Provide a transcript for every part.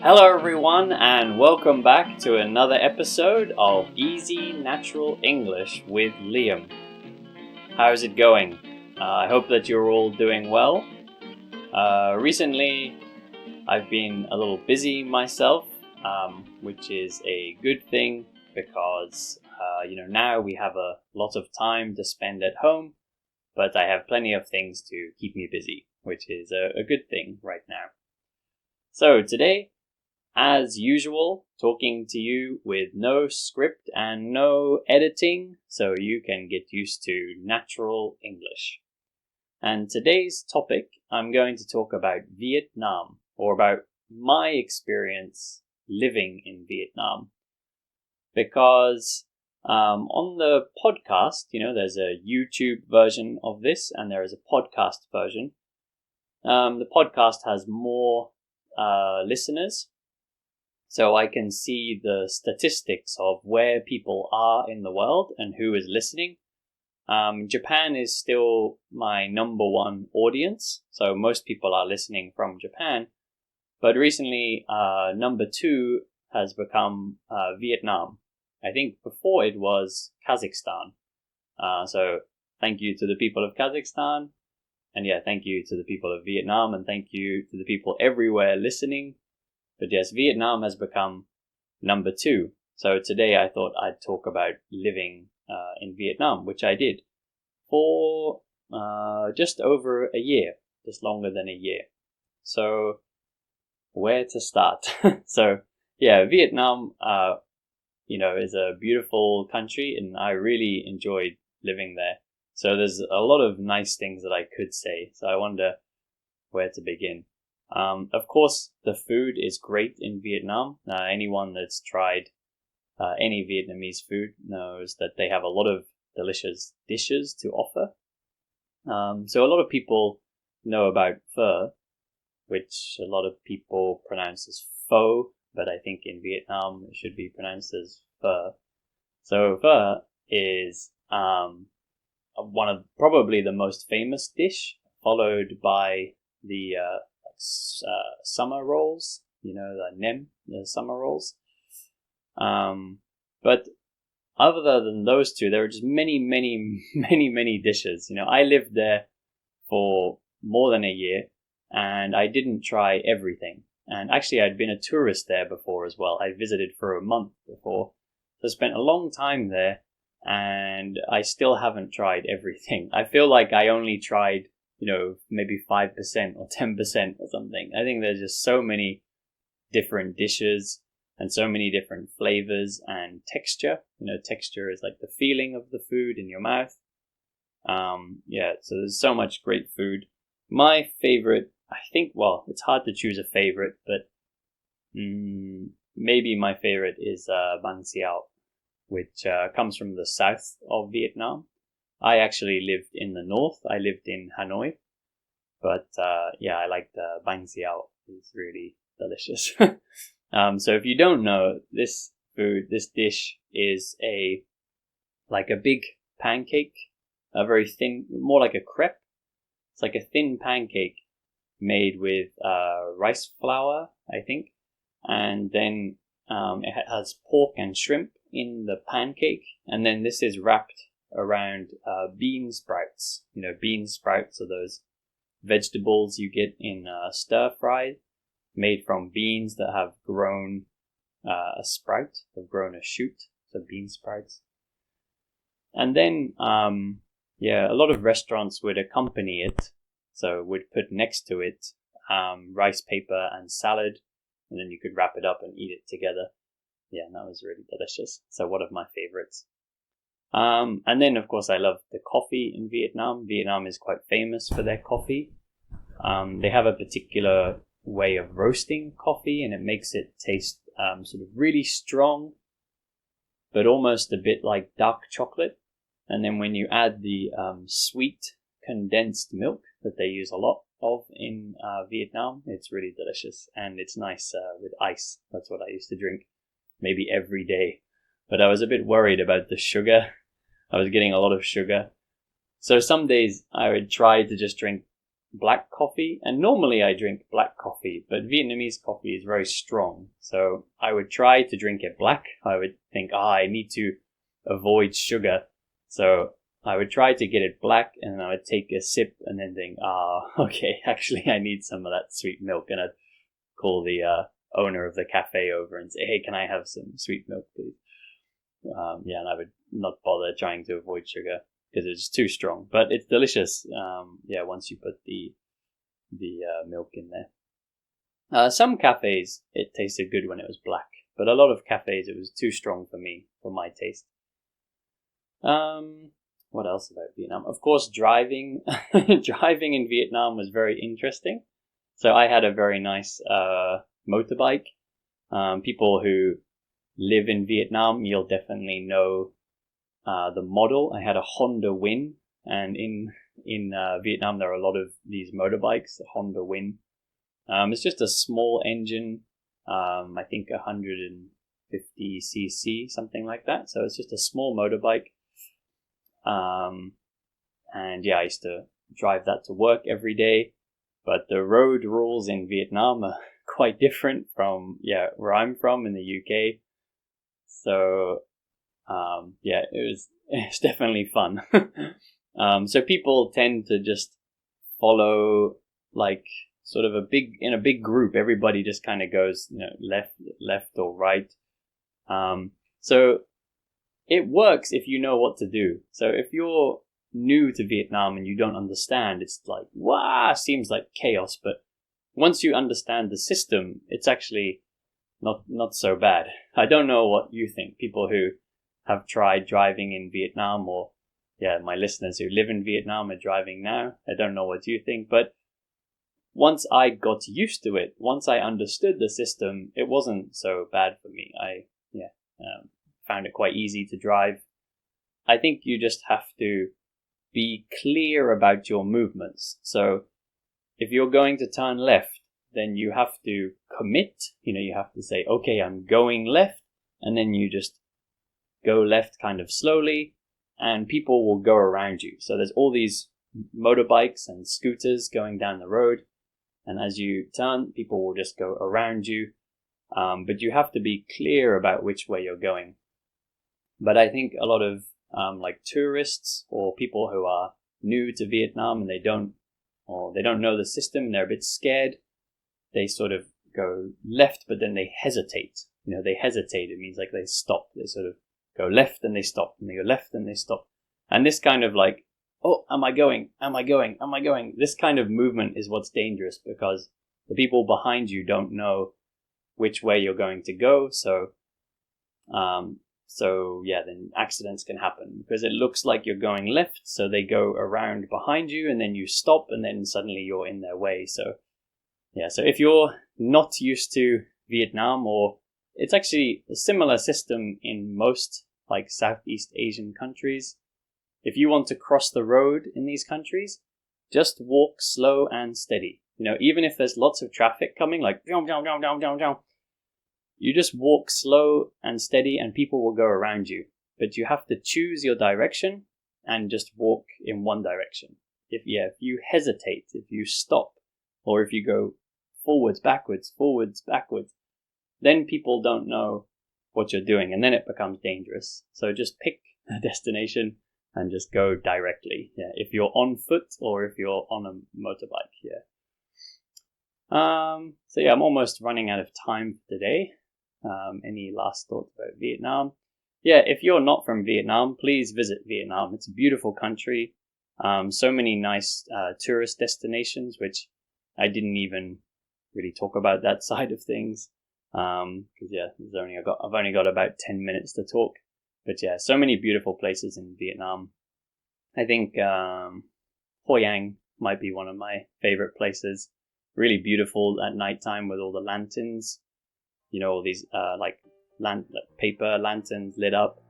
Hello everyone and welcome back to another episode of Easy Natural English with Liam. How's it going? I hope that you're all doing well. Recently I've been a little busy myself, which is a good thing because now we have a lot of time to spend at home, but I have plenty of things to keep me busy, which is a good thing right now. So today, as usual, talking to you with no script and no editing, so you can get used to natural English. And today's topic, I'm going to talk about Vietnam, or about my experience living in Vietnam. Because on the podcast, there's a YouTube version of this, and there is a podcast version. The podcast has more listeners, so I can see the statistics of where people are in the world and who is listening. Japan is still my number one audience, so most people are listening from Japan. But recently, number two has become Vietnam. I think before it was Kazakhstan. So thank you to the people of Kazakhstan. And thank you to the people of Vietnam, and thank you to the people everywhere listening. But yes, Vietnam has become number two. So today I thought I'd talk about living in Vietnam, which I did for just over a year, just longer than a year. So where to start? So Vietnam, is a beautiful country, and I really enjoyed living there. So there's a lot of nice things that I could say. So I wonder where to begin. Of course, the food is great in Vietnam. Anyone that's tried any Vietnamese food knows that they have a lot of delicious dishes to offer. So a lot of people know about pho, which a lot of people pronounce as pho, but I think in Vietnam it should be pronounced as pho. So pho is one of probably the most famous dish, followed by the summer rolls, the summer rolls. But other than those two, there are just many dishes. I lived there for more than a year, and I didn't try everything. And actually, I'd been a tourist there before as well. I visited for a month before, so I spent a long time there, and I still haven't tried everything. I feel like I only tried maybe 5% or 10% or something. I think there's just so many different dishes and so many different flavors and texture. Texture is like the feeling of the food in your mouth. So there's so much great food. My favorite, I think, it's hard to choose a favorite, but maybe my favorite is bánh xèo, which comes from the south of Vietnam. I actually lived in the north. I lived in Hanoi. But I like the bánh xèo. It's really delicious. So if you don't know, this dish is a big pancake, a very thin, more like a crepe. It's like a thin pancake made with rice flour, I think. And then it has pork and shrimp in the pancake. And then this is wrapped around bean sprouts. Bean sprouts are those vegetables you get in stir fry, made from beans that have grown a sprout, have grown a shoot, so bean sprouts. And then, a lot of restaurants would accompany it, so would put next to it rice paper and salad, and then you could wrap it up and eat it together. And that was really delicious. So one of my favorites. And then, of course, I love the coffee in Vietnam. Vietnam is quite famous for their coffee. They have a particular way of roasting coffee, and it makes it taste sort of really strong, but almost a bit like dark chocolate. And then when you add the sweet condensed milk that they use a lot of in Vietnam, it's really delicious, and it's nice with ice. That's what I used to drink maybe every day. But I was a bit worried about the sugar. I was getting a lot of sugar. So some days I would try to just drink black coffee, and normally I drink black coffee, but Vietnamese coffee is very strong, so I would try to drink it black. I would think, I need to avoid sugar, so I would try to get it black, and I would take a sip and then think, okay, actually I need some of that sweet milk, and I'd call the owner of the cafe over and say, hey, can I have some sweet milk, please? And I would not bother trying to avoid sugar because it's too strong, but it's delicious. Once you put the milk in there. Some cafes it tasted good when it was black, but a lot of cafes it was too strong for me, for my taste. What else about Vietnam? Of course, driving in Vietnam was very interesting. So I had a very nice motorbike. People who live in Vietnam, you'll definitely know the model. I had a Honda Win, and in Vietnam there are a lot of these motorbikes, the Honda Win. It's just a small engine, I think 150 cc, something like that. So it's just a small motorbike. I used to drive that to work every day. But the road rules in Vietnam are quite different from where I'm from in the UK. So it's definitely fun. So people tend to just follow like sort of in a big group. Everybody just kind of goes left or right. So it works if you know what to do. So if you're new to Vietnam and you don't understand, it's like, seems like chaos. But once you understand the system, it's actually not so bad. I don't know what you think, people who have tried driving in Vietnam, or my listeners who live in Vietnam are driving now. I don't know what you think, but once I got used to it, once I understood the system, it wasn't so bad for me. I found it quite easy to drive. I think you just have to be clear about your movements. So if you're going to turn left, then you have to commit. You have to say, okay, I'm going left, and then you just go left kind of slowly, and people will go around you. So there's all these motorbikes and scooters going down the road, and as you turn, people will just go around you. But you have to be clear about which way you're going. But I think a lot of like tourists or people who are new to Vietnam and they don't know the system and they're a bit scared, they sort of go left, but then they hesitate. They hesitate. It means like they stop. They sort of go left and they stop, and they go left and they stop. And this kind of like, am I going? Am I going? Am I going? This kind of movement is what's dangerous, because the people behind you don't know which way you're going to go. Then accidents can happen because it looks like you're going left, so they go around behind you, and then you stop, and then suddenly you're in their way. So if you're not used to Vietnam, or it's actually a similar system in most like Southeast Asian countries. If you want to cross the road in these countries, just walk slow and steady. Even if there's lots of traffic coming, like you just walk slow and steady and people will go around you. But you have to choose your direction and just walk in one direction. If you hesitate, if you stop, or if you go forwards, backwards, then people don't know what you're doing, and then it becomes dangerous. So just pick a destination and just go directly. If you're on foot or if you're on a motorbike. I'm almost running out of time for today. Any last thoughts about Vietnam? If you're not from Vietnam, please visit Vietnam. It's a beautiful country. So many nice tourist destinations, which I didn't even really talk about that side of things. I've only got about 10 minutes to talk. But so many beautiful places in Vietnam. I think Hoi An might be one of my favorite places. Really beautiful at nighttime with all the lanterns. All these paper lanterns lit up,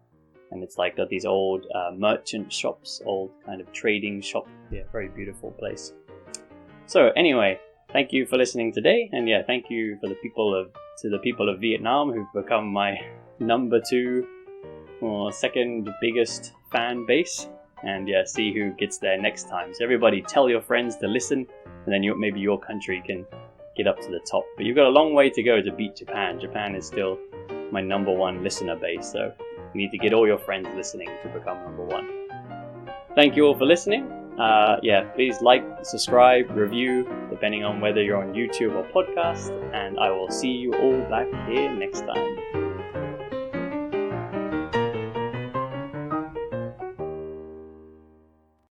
and it's like got these old merchant shops, old kind of trading shop. Very beautiful place. So anyway, thank you for listening today, and thank you for the people of Vietnam who've become my number 2 or second biggest fan base, and see who gets there next time. So everybody, tell your friends to listen, and then maybe your country can get up to the top. But you've got a long way to go to beat Japan. Japan is still my number one listener base, so you need to get all your friends listening to become number one. Thank you all for listening. Please like, subscribe, review, depending on whether you're on YouTube or podcast, and I will see you all back here next time.